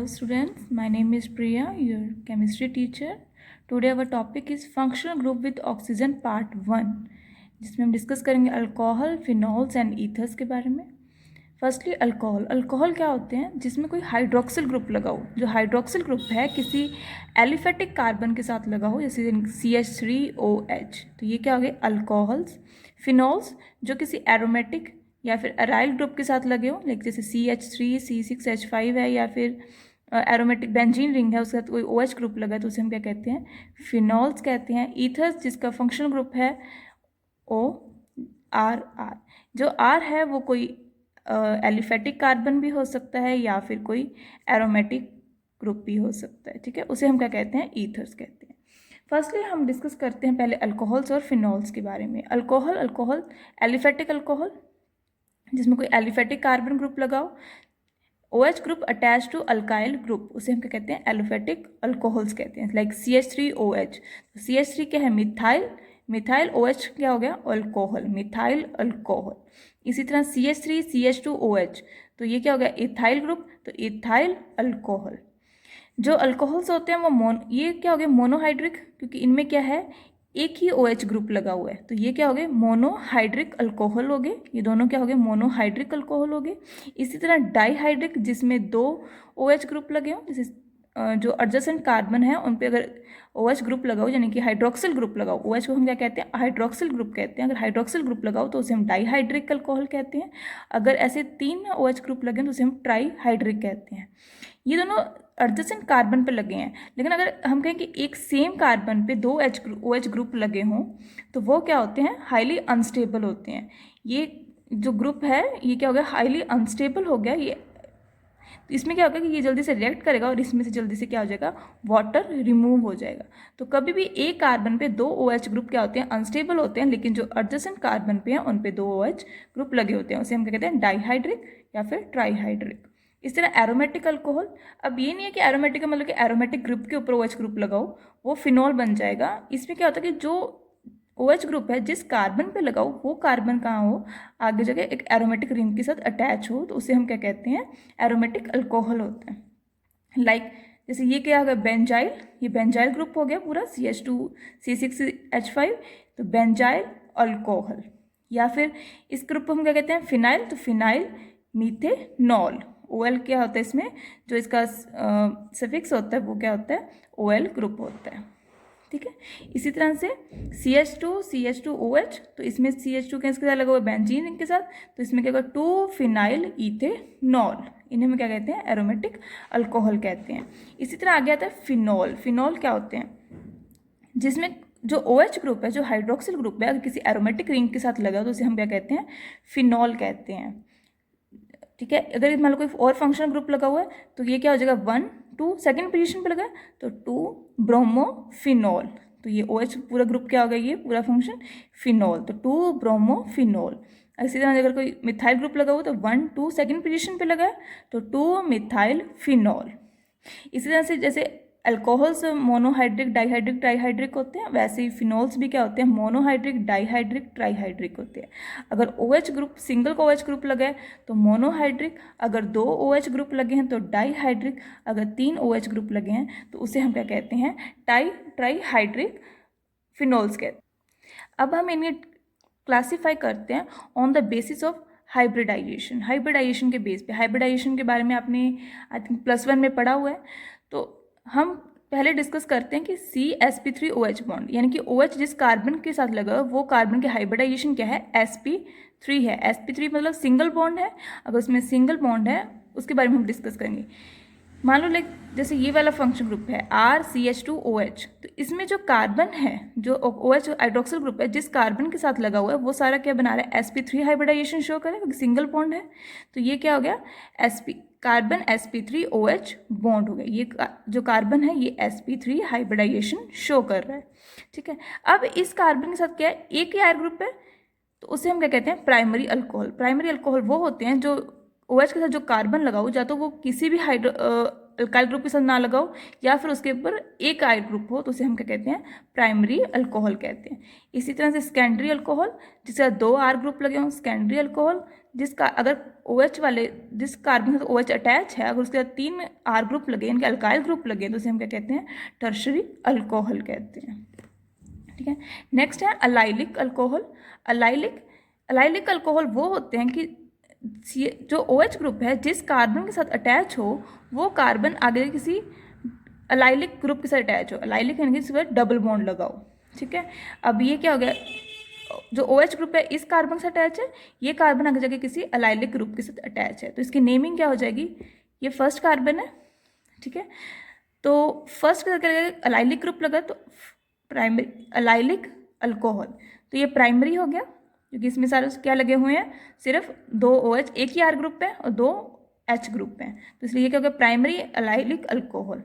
students, my name is Priya, your chemistry teacher. Today our topic is functional group with oxygen part 1, जिसमें हम discuss करेंगे alcohol, phenols and ethers के बारे में. Firstly alcohol क्या होते हैं जिसमें कोई हाइड्रोक्सिल ग्रुप लगा हो. जो हाइड्रोक्सिल ग्रुप है किसी एलिफेटिक कार्बन के साथ लगा हो, जैसे CH3OH, तो ये क्या हो गए अल्कोहल्स. फिनॉल्स जो किसी एरोमेटिक या फिर अराइल ग्रुप के साथ लगे हो, लाइक जैसे CH3 C6H5 है, या फिर एरोमेटिक बेंजीन रिंग है उसके साथ कोई OH ग्रुप लगा है, तो उसे हम क्या कहते हैं, फिनॉल्स कहते हैं. ईथर्स जिसका फंक्शनल ग्रुप है ORR. जो R है वो कोई एलिफेटिक कार्बन भी हो सकता है या फिर कोई एरोमेटिक ग्रुप भी हो सकता है. ठीक है, उसे हम क्या कहते हैं, ईथर्स कहते हैं. फर्स्टली हम डिस्कस करते हैं पहले अल्कोहल्स और फिनॉल्स के बारे में. अल्कोहल एलिफेटिक अल्कोहल जिसमें कोई एलिफेटिक कार्बन ग्रुप लगाओ, OH group attach to alkyl group, उसे हम क्या कहते हैं, एलिफेटिक अल्कोहल्स कहते हैं. लाइक CH3OH, CH3 क्या है, मिथाइल OH क्या हो गया, अल्कोहल, मिथाइल अल्कोहल. इसी तरह CH3 CH2OH, तो ये क्या हो गया, इथाइल ग्रुप, तो इथाइल अल्कोहल. जो अल्कोहल्स होते हैं वो ये क्या हो गया, मोनोहाइड्रिक, क्योंकि इनमें क्या है, एक ही OH ग्रुप लगा हुआ है, तो ये क्या हो गए, मोनोहाइड्रिक अल्कोहल हो गए. ये दोनों क्या हो गए, मोनोहाइड्रिक अल्कोहल हो गए. इसी तरह डाईहाइड्रिक जिसमें दो OH ग्रुप लगे हों, जैसे जो एडजेसेंट कार्बन है उन पे अगर OH ग्रुप लगाओ, यानी कि हाइड्रोक्सिल ग्रुप लगाओ, OH को हम क्या कहते हैं, हाइड्रोक्सिल ग्रुप कहते हैं. अगर हाइड्रोक्सिल ग्रुप लगाओ तो उसे हम डाईहाइड्रिक अल्कोहल कहते हैं. अगर ऐसे 3 OH ग्रुप लगे तो उसे हम ट्राईहाइड्रिक कहते हैं. ये दोनों एडजेसेंट कार्बन पे लगे हैं. लेकिन अगर हम कहें कि एक सेम कार्बन पे दो OH ग्रुप लगे हों तो वो क्या होते हैं, हाईली अनस्टेबल होते हैं. ये जो ग्रुप है ये क्या हो गया, हाईली अनस्टेबल हो गया. ये इसमें क्या होगा कि ये जल्दी से रिएक्ट करेगा और इसमें से जल्दी से क्या हो जाएगा, वाटर रिमूव हो जाएगा. तो कभी भी एक कार्बन पे दो OH ग्रुप क्या होते हैं, अनस्टेबल होते हैं. लेकिन जो एडजेसेंट कार्बन पे हैं उन पे दो OH ग्रुप लगे होते हैं, उसे हम क्या कहते हैं, डाईहाइड्रिक या फिर ट्राईहाइड्रिक. इस तरह एरोमेटिक अल्कोहल, अब ये नहीं है कि एरोमेटिक का मतलब कि एरोमेटिक ग्रुप के ऊपर OH ग्रुप लगाओ वो फिनॉल बन जाएगा. इसमें क्या होता है कि जो OH ग्रुप है जिस कार्बन पे लगाओ वो कार्बन कहाँ हो, आगे जाके एक एरोमेटिक रिंग के साथ अटैच हो, तो उसे हम क्या कहते हैं, एरोमेटिक अल्कोहल होता है. लाइक जैसे ये क्या होगा, बेंजाइल, ये बेंजाइल ग्रुप हो गया पूरा, CH2 C6H5, तो बेंजाइल अल्कोहल. या फिर इस ग्रुप को हम क्या कहते हैं, फिनाइल, तो फिनाइल मीथेनॉल. OL क्या होता है इसमें, जो इसका सफिक्स होता है वो क्या होता है, OL ग्रुप होता है. ठीक है, इसी तरह से CH2OH, तो इसमें CH2 के साथ लगा हुआ बेंजीन रिंग के साथ, तो इसमें क्या होगा, 2 फिनाइल इथेनॉल. इन्हें हम क्या कहते हैं, एरोमेटिक अल्कोहल कहते हैं. इसी तरह आगे आता है फिनॉल क्या होते हैं, जिसमें जो OH ग्रुप है, जो हाइड्रोक्सिल ग्रुप है, अगर किसी एरोमेटिक रिंग के साथ लगा तो उसे हम क्या कहते हैं, फिनॉल कहते हैं. ठीक है, अगर मान लो कोई और फंक्शनल ग्रुप लगा हुआ है तो ये क्या हो जाएगा, 1 2 सेकेंड पोजीशन पे लगा है तो 2 ब्रोमोफिनॉल. तो ये OH पूरा ग्रुप क्या हो गया, ये पूरा फंक्शन फिनॉल, तो 2 ब्रोमोफिनॉल. इसी तरह अगर कोई मिथाइल ग्रुप लगा हुआ तो 1 2 सेकेंड पोजीशन पे लगा है तो 2 मिथाइल फिनॉल. इसी तरह से जैसे अल्कोहल्स मोनोहाइड्रिक, डाईहाइड्रिक, ट्राईहाइड्रिक होते हैं, वैसे ही फिनॉल्स भी क्या होते हैं, मोनोहाइड्रिक, डाईहाइड्रिक, ट्राईहाइड्रिक होते हैं. अगर OH ग्रुप, सिंगल को OH ग्रुप लगा है तो मोनोहाइड्रिक, अगर 2 OH ग्रुप लगे हैं तो डाईहाइड्रिक, अगर 3 OH ग्रुप लगे हैं तो उसे हम क्या कहते हैं, ट्राईहाइड्रिक फिनॉल्स कहते हैं. अब हम इन्हें क्लासीफाई करते हैं on the basis of hybridisation के बेस पे. हाइब्रिडाइजेशन के बारे में आपने आई थिंक +1 में पढ़ा हुआ है. तो हम पहले डिस्कस करते हैं कि CsP3OH बॉन्ड, यानी कि OH जिस कार्बन के साथ लगा वो कार्बन के हाइब्रिडाइजेशन क्या है, sp3 है. sp3 मतलब सिंगल बॉन्ड है. अगर उसमें सिंगल बॉन्ड है उसके बारे में हम डिस्कस करेंगे. मान लो लाइक जैसे ये वाला फंक्शन ग्रुप है RCH2OH, तो इसमें जो कार्बन है, जो OH हाइड्रोक्सिल ग्रुप है जिस कार्बन के साथ लगा हुआ है वो सारा क्या बना रहा है, sp3 हाइब्रिडाइजेशन शो करेगा क्योंकि सिंगल बॉन्ड है. तो ये क्या हो गया, कार्बन sp3OH बॉन्ड हो गया. ये जो कार्बन है ये sp3 हाइब्रिडाइजेशन शो कर रहा है. ठीक है, अब इस कार्बन के साथ क्या है, एक ही आर ग्रुप है, तो उसे हम क्या कहते हैं, प्राइमरी अल्कोहल. प्राइमरी अल्कोहल वो होते हैं जो OH के साथ जो कार्बन लगा हो, या तो वो किसी भी अल्काइल ग्रुप के साथ ना लगाओ, या फिर उसके ऊपर एक आयल ग्रुप हो, तो उसे हम क्या कहते हैं, प्राइमरी अल्कोहल कहते हैं। इसी तरह से सेकेंडरी अल्कोहल, जिसका 2 आर ग्रुप लगे हों, सेकेंडरी अल्कोहल, जिसका अगर OH वाले जिस कार्बन से OH अटैच है, अगर उसके साथ 3 आर ग्रुप लगे, इनके अल्काइल ग्रुप लगे, तो उसे हम क्या कहते हैं, टर्शरी अल्कोहल कहते हैं। ठीक है, नेक्स्ट है अलाइलिक अल्कोहल। अलाइलिक अल्कोहल वो होते हैं कि जो OH ग्रुप है जिस कार्बन के साथ अटैच हो, वो कार्बन आगे किसी अलाइलिक ग्रुप के साथ अटैच हो। अलाइलिक यानी कि डबल बॉन्ड लगाओ। ठीक है, अब ये क्या हो गया, जो OH ग्रुप है इस कार्बन से अटैच है, ये कार्बन आगे जाके किसी अलाइलिक ग्रुप के साथ अटैच है, तो इसकी नेमिंग क्या हो जाएगी, ये फर्स्ट कार्बन है। ठीक है, तो फर्स्ट करके अलाइलिक ग्रुप लगा तो प्राइमरी अलाइलिक अल्कोहल, तो ये प्राइमरी हो गया, क्योंकि इसमें सारे क्या लगे हुए हैं, सिर्फ 2 OH, एक ही R ग्रुप है और 2 H ग्रुप हैं, तो इसलिए ये क्या हो गया, प्राइमरी अलाइलिक अल्कोहल।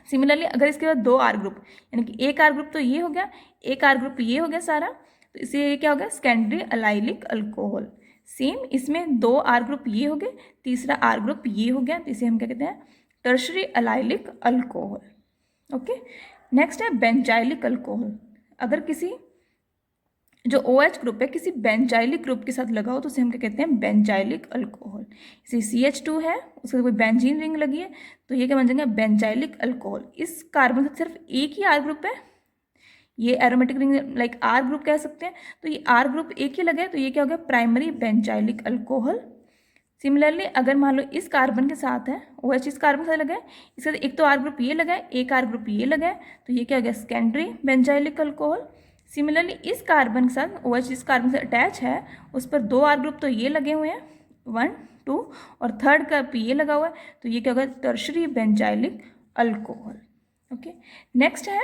सिमिलरली अगर इसके बाद 2 R ग्रुप, यानी कि एक R ग्रुप तो ये हो गया, एक R ग्रुप ये हो गया सारा, तो इसलिए ये क्या हो गया, सेकेंडरी अलाइलिक अल्कोहल। सेम इसमें 2 R ग्रुप ये हो गए, तीसरा R ग्रुप ये हो गया, तो इसे हम क्या कहते हैं, tertiary allylic alcohol. Okay, next है बेंजाइलिक अल्कोहल। अगर किसी जो OH ग्रुप है किसी बेंजाइलिक ग्रुप के साथ लगा हो, तो उसे हम क्या कहते हैं, बेंजाइलिक अल्कोहल। जैसे CH2 है, उसके कोई बेंजीन रिंग लगी है, तो ये क्या बन जाएगा, बेंजाइलिक अल्कोहल। इस कार्बन से सिर्फ एक ही R ग्रुप है, ये aromatic ring like R group कह सकते हैं, तो ये R ग्रुप एक ही लगा है, तो ये क्या हो गया, प्राइमरी बेंजाइलिक अल्कोहल। सिमिलरली अगर मान लो इस कार्बन के साथ है, OH इस कार्बन के साथ लगा है, इसका एक तो R ग्रुप ये लगा है, एक R ग्रुप ये लगा है, तो ये क्या हो गया, सेकेंडरी बेंजाइलिक अल्कोहल। सिमिलरली इस कार्बन के साथ OH इस कार्बन से अटैच है, उस पर 2 R ग्रुप तो ये लगे हुए हैं, 1 2, और थर्ड का ये लगा हुआ है, तो ये क्या होगा, tertiary benzylic alcohol. Okay, next है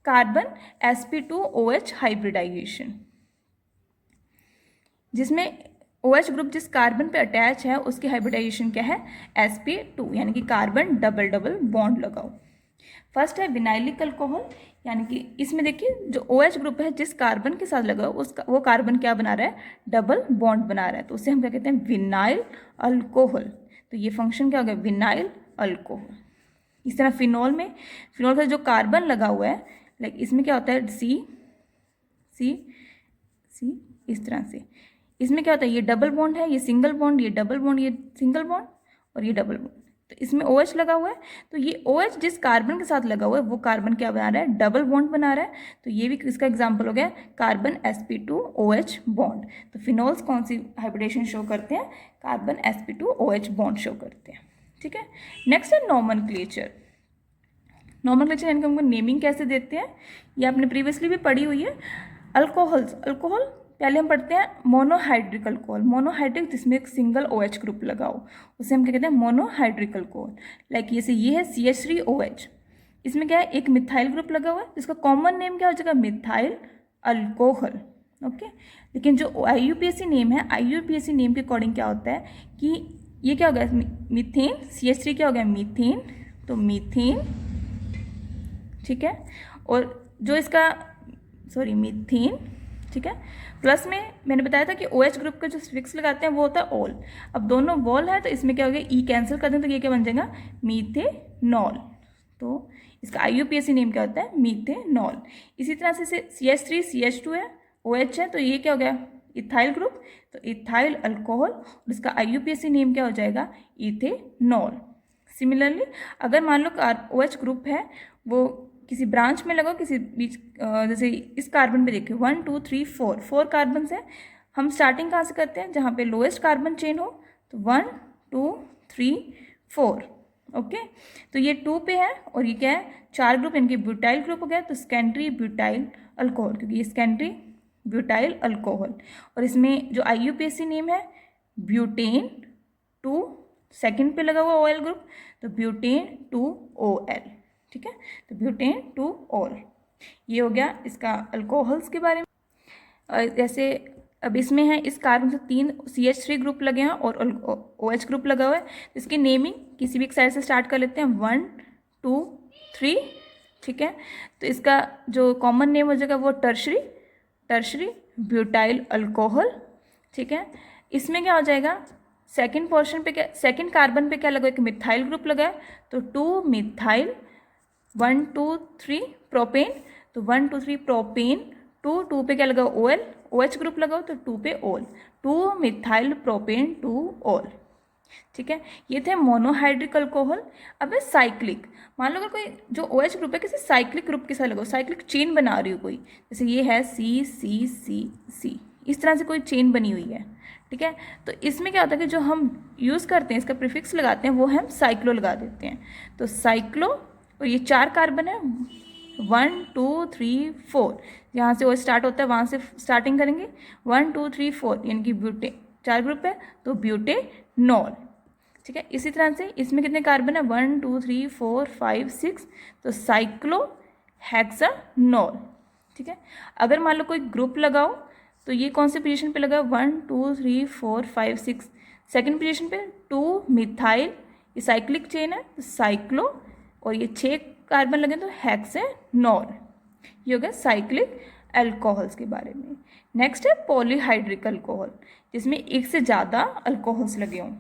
कार्बन sp2OH हाइब्रिडाइजेशन, जिसमें OH ग्रुप जिस कार्बन पे अटैच है उसकी हाइब्रिडाइजेशन क्या है, sp2, यानी कि कार्बन डबल डबल बॉन्ड लगाओ। फर्स्ट है विनाइलिक अल्कोहल, यानी कि इसमें देखिए जो OH ग्रुप है जिस कार्बन के साथ लगा उसका वो कार्बन क्या बना रहा है, डबल बॉन्ड बना रहा है, तो उसे हम क्या कहते हैं, विनाइल अल्कोहल। तो ये फंक्शन क्या हो गया, विनाइल अल्कोहल। इस तरह फिनॉल का जो कार्बन लगा हुआ है, लाइक इसमें क्या होता है, C इस तरह से, इसमें क्या होता है, ये डबल बॉन्ड है, ये सिंगल बॉन्ड, ये डबल बॉन्ड, ये सिंगल बॉन्ड और ये डबल बॉन्ड, तो इसमें OH लगा हुआ है, तो ये OH जिस कार्बन के साथ लगा हुआ है वो कार्बन क्या बना रहा है, डबल बॉन्ड बना रहा है, तो ये भी इसका एग्जांपल हो गया कार्बन sp2OH बॉन्ड। तो फिनॉल्स कौन सी हाइब्रिडेशन शो करते हैं, कार्बन sp2OH बॉन्ड शो करते हैं। ठीक है, नेक्स्ट है नॉमेनक्लेचर। नॉमेनक्लेचर यानी कि हमको नेमिंग कैसे देते हैं, ये आपने प्रीवियसली भी पढ़ी हुई है। अल्कोहल पहले हम पढ़ते हैं मोनोहाइड्रिक अल्कोहल। मोनोहाइड्रिक जिसमें एक सिंगल OH ग्रुप लगाओ उसे हम क्या कहते हैं, मोनोहाइड्रिक अल्कोहल। लाइक जैसे ये है CH3OH, इसमें क्या है, एक मिथाइल ग्रुप लगा हुआ है, जिसका कॉमन नेम क्या हो जाएगा, मिथाइल अल्कोहल। ओके, लेकिन जो IUPAC नेम है, IUPAC नेम के अकॉर्डिंग क्या होता है कि ये क्या हो गया, मीथेन, CH3 क्या हो गया, मीथेन, तो मीथेन। ठीक है, और जो इसका मीथेन, ठीक है, प्लस में मैंने बताया था कि OH ग्रुप का जो फिक्स लगाते हैं वो होता है ऑल। अब दोनों वॉल है तो इसमें क्या हो गया, E कैंसिल कर दें तो ये क्या बन जाएगा, मीथेनॉल। तो इसका IUPAC नेम क्या होता है, मीथेनॉल। इसी तरह से CH3 CH2 है, OH है, तो ये क्या हो गया, इथाइल ग्रुप, तो इथाइल अल्कोहल, और इसका IUPAC नेम क्या हो जाएगा, इथेनॉल। सिमिलरली अगर मान लो OH ग्रुप है वो किसी ब्रांच में लगाओ, किसी बीच जैसे इस कार्बन पे देखिए 1 2 3 4 कार्बन है, हम स्टार्टिंग कहाँ से करते हैं, जहाँ पे लोएस्ट कार्बन चेन हो, तो 1 2 3 4। ओके, तो ये 2 पे है और ये क्या है, 4 ग्रुप, इनके ब्यूटाइल ग्रुप हो गया, तो सेकेंडरी ब्यूटाइल अल्कोहल, क्योंकि ये सेकेंडरी ब्यूटाइल अल्कोहल। और इसमें जो IUPAC नेम है ब्यूटेन 2, सेकेंड पे लगा हुआ OL ग्रुप, तो ब्यूटेन 2OL। ठीक है, तो ब्यूटेन 2OL। ये हो गया इसका अल्कोहल्स के बारे में। जैसे अब इसमें है, इस कार्बन से 3 CH3 ग्रुप लगे हैं और OH ग्रुप लगा हुआ है, तो इसकी नेमिंग किसी भी एक साइड से स्टार्ट कर लेते हैं, 1 2 3। ठीक है, तो इसका जो कॉमन नेम हो जाएगा वो टर्शरी ब्यूटाइल अल्कोहल। ठीक है, इसमें क्या हो जाएगा, सेकेंड पोर्शन पे क्या, सेकेंड कार्बन पे क्या लगा, एक मिथाइल ग्रुप लगा है, तो 2 मिथाइल 1 2 3 प्रोपेन, तो 1 2 3 प्रोपेन, 2 पे क्या लगा, OL, OH ग्रुप लगाओ तो 2 पे OL, 2 मिथाइल प्रोपेन 2 OL। ठीक है, ये थे मोनोहाइड्रिक अल्कोहल। अब है साइक्लिक, मान लो अगर कोई जो OH ग्रुप है किसी साइक्लिक ग्रुप के साथ लगाओ, साइक्लिक चेन बना रही हो कोई, जैसे ये है C, इस तरह से कोई चेन बनी हुई है। ठीक है, तो इसमें क्या होता है कि जो हम यूज़ करते हैं, इसका प्रीफिक्स लगाते हैं, वो हम साइक्लो लगा देते हैं। तो साइक्लो, और ये 4 कार्बन है, 1 2 3 4, यहाँ से वो स्टार्ट होता है वहाँ से स्टार्टिंग करेंगे, 1 2 3 4, यानी कि ब्यूटे 4 ग्रुप है तो ब्यूटेनॉल। ठीक है, इसी तरह से इसमें कितने कार्बन है, 1 2 3 4 5 6, तो साइक्लो हेक्सानॉल। ठीक है, अगर मान लो कोई ग्रुप लगाओ तो ये कौन से पोजीशन पे लगा, 1 2 3 4 5 6, सेकेंड पोजीशन पे 2 मिथाइल, ये साइक्लिक चेन है तो साइक्लो, और ये 6 कार्बन लगे तो हेक्सेनॉल। ये हो गया साइक्लिक अल्कोहल्स के बारे में। नेक्स्ट है पॉलीहाइड्रिक अल्कोहल, जिसमें एक से ज़्यादा अल्कोहल्स लगे हों।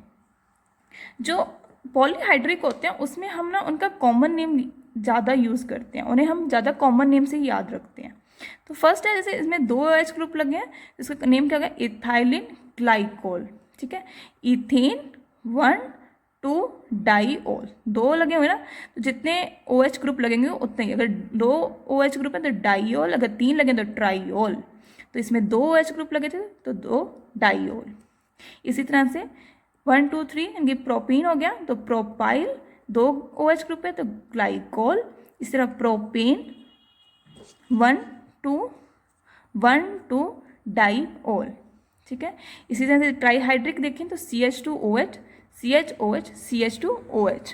जो पॉलीहाइड्रिक होते हैं उसमें हम ना उनका कॉमन नेम ज़्यादा यूज़ करते हैं, उन्हें हम ज़्यादा कॉमन नेम से ही याद रखते हैं। तो फर्स्ट है, जैसे इसमें 2 OH ग्रुप लगे हैं, इसका नेम क्या होगा, इथाइलिन ग्लाइकोल। ठीक है, इथेन 1 2 डाईओल, 2 लगे हुए ना, तो जितने OH ग्रुप लगेंगे उतने ही, अगर 2 OH ग्रुप है तो डाईओल, अगर 3 लगे तो ट्राईओल, तो इसमें 2 OH ग्रुप लगे थे तो 2 डाईओल। इसी तरह से 1 2 3 यानी प्रोपीन हो गया तो प्रोपाइल, 2 OH ग्रुप है तो ग्लाइकोल। इस तरह प्रोपेन 1 2 डाईओल। ठीक है, इसी तरह से ट्राईहाइड्रिक देखें तो CH2OH CHOH CH2OH।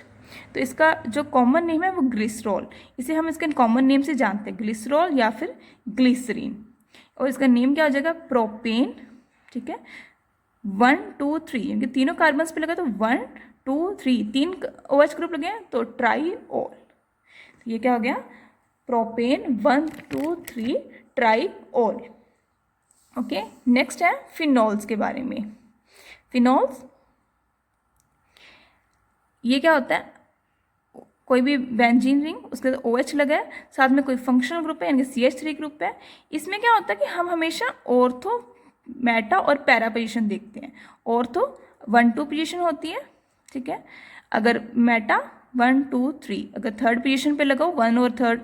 तो इसका जो कॉमन नेम है वो ग्लिसरॉल, इसे हम इसके कॉमन नेम से जानते हैं, ग्लिसरॉल या फिर ग्लिसरीन। और इसका नेम क्या हो जाएगा, प्रोपेन। ठीक है, 1 2 3 यानी तीनों कार्बन्स पे लगा तो 1 2 3, 3 OH ग्रुप लगे हैं तो ट्राईओल। ये क्या हो गया, प्रोपेन 1 2 3 ट्राईओल। ओके, नेक्स्ट है फिनॉल्स के बारे में। फिनॉल्स ये क्या होता है, कोई भी बेंजीन रिंग उसके साथ OH लगा है, साथ में कोई फंक्शनल ग्रुप है यानी CH3 ग्रुप है। इसमें क्या होता है कि हम हमेशा ऑर्थो, मेटा और पैरा पोजीशन देखते हैं। ऑर्थो 1 2 पोजीशन होती है। ठीक है, अगर मेटा 1 2 3, अगर थर्ड पोजीशन पे लगाओ,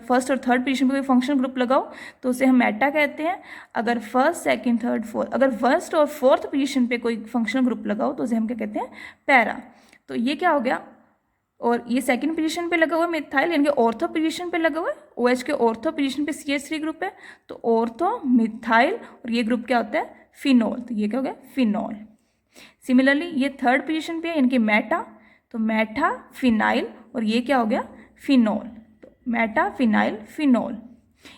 फर्स्ट और थर्ड पोजीशन पे कोई फंक्शनल ग्रुप लगाओ तो उसे हम मेटा कहते हैं। अगर फर्स्ट सेकंड थर्ड फोर्थ, अगर फर्स्ट और फोर्थ पोजीशन पे कोई फंक्शनल ग्रुप लगाओ तो उसे हम क्या कहते हैं, पैरा। तो ये क्या हो गया, और ये सेकंड पोजीशन पे लगा हुआ है मिथाइल, यानी कि ऑर्थो पोजीशन पे लगा हुआ है, OH के ऑर्थो पोजीशन पे CH3 ग्रुप है तो ऑर्थो मिथाइल, और ये ग्रुप क्या होता है, फिनॉल, तो ये क्या हो गया, फिनॉल। सिमिलरली ये थर्ड पोजीशन पे है यानी कि मेटा, तो मेटा फिनाइल, और ये क्या हो गया, फिनॉल, तो मेटा फिनाइल फिनॉल।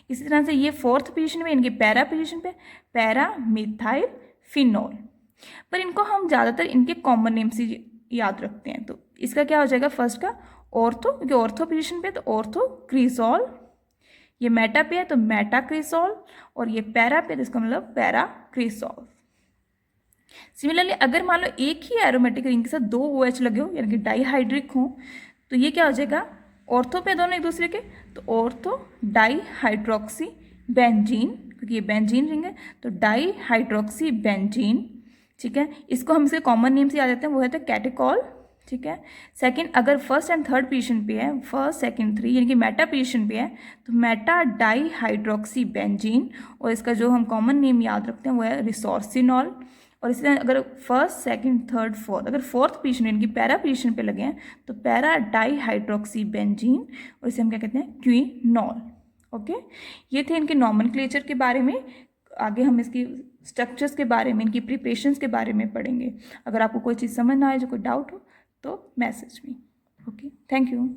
इसी तरह से ये फोर्थ पोजीशन पे यानी कि पैरा पोजीशन पे, पैरा मिथाइल फिनॉल। पर इनको हम ज़्यादातर इनके कॉमन नेम से याद रखते हैं। तो इसका क्या हो जाएगा, फर्स्ट का ऑर्थो, क्योंकि ऑर्थो पोजीशन पे तो ऑर्थो क्रिसॉल, ये मेटा पे है तो मेटा क्रिसॉल, और ये पैरा पे तो इसका मतलब पैरा क्रिसॉल। सिमिलरली अगर मान लो एक ही एरोमेटिक रिंग के साथ 2 OH लगे हो यानी कि डाईहाइड्रिक हो, तो ये क्या हो जाएगा, ऑर्थो पे दोनों एक दूसरे के, तो ऑर्थो डाईहाइड्रोक्सी बेंजीन, क्योंकि ये बेंजीन रिंग है तो डाईहाइड्रोक्सी बेंजीन। ठीक है, इसको हम इसके कॉमन नेम से याद देते हैं, वो है तो कैटेकॉल। ठीक है, सेकंड अगर फर्स्ट एंड थर्ड पोजीशन पे है, फर्स्ट सेकंड 3 यानी कि मेटा पोजीशन पे है तो मेटा डाईहाइड्रोक्सी बेंजीन, और इसका जो हम कॉमन नेम याद रखते हैं वो है रिसोर्सिनॉल। और इसी तरह अगर फर्स्ट सेकंड थर्ड फोर्थ, अगर फोर्थ पोजीशन यानी कि पैरा पोजीशन पे लगे हैं तो पैरा डाईहाइड्रोक्सी बेंजीन, और इसे हम क्या कहते हैं, क्विनॉल। ओके, ये थे इनके नॉमेनक्लेचर के बारे में। आगे हम इसकी स्ट्रक्चर्स के बारे में, इनकी प्रिपरेशंस के बारे में पढ़ेंगे। अगर आपको कोई चीज़ समझ ना आए, जो कोई डाउट हो तो message me. Okay, thank you.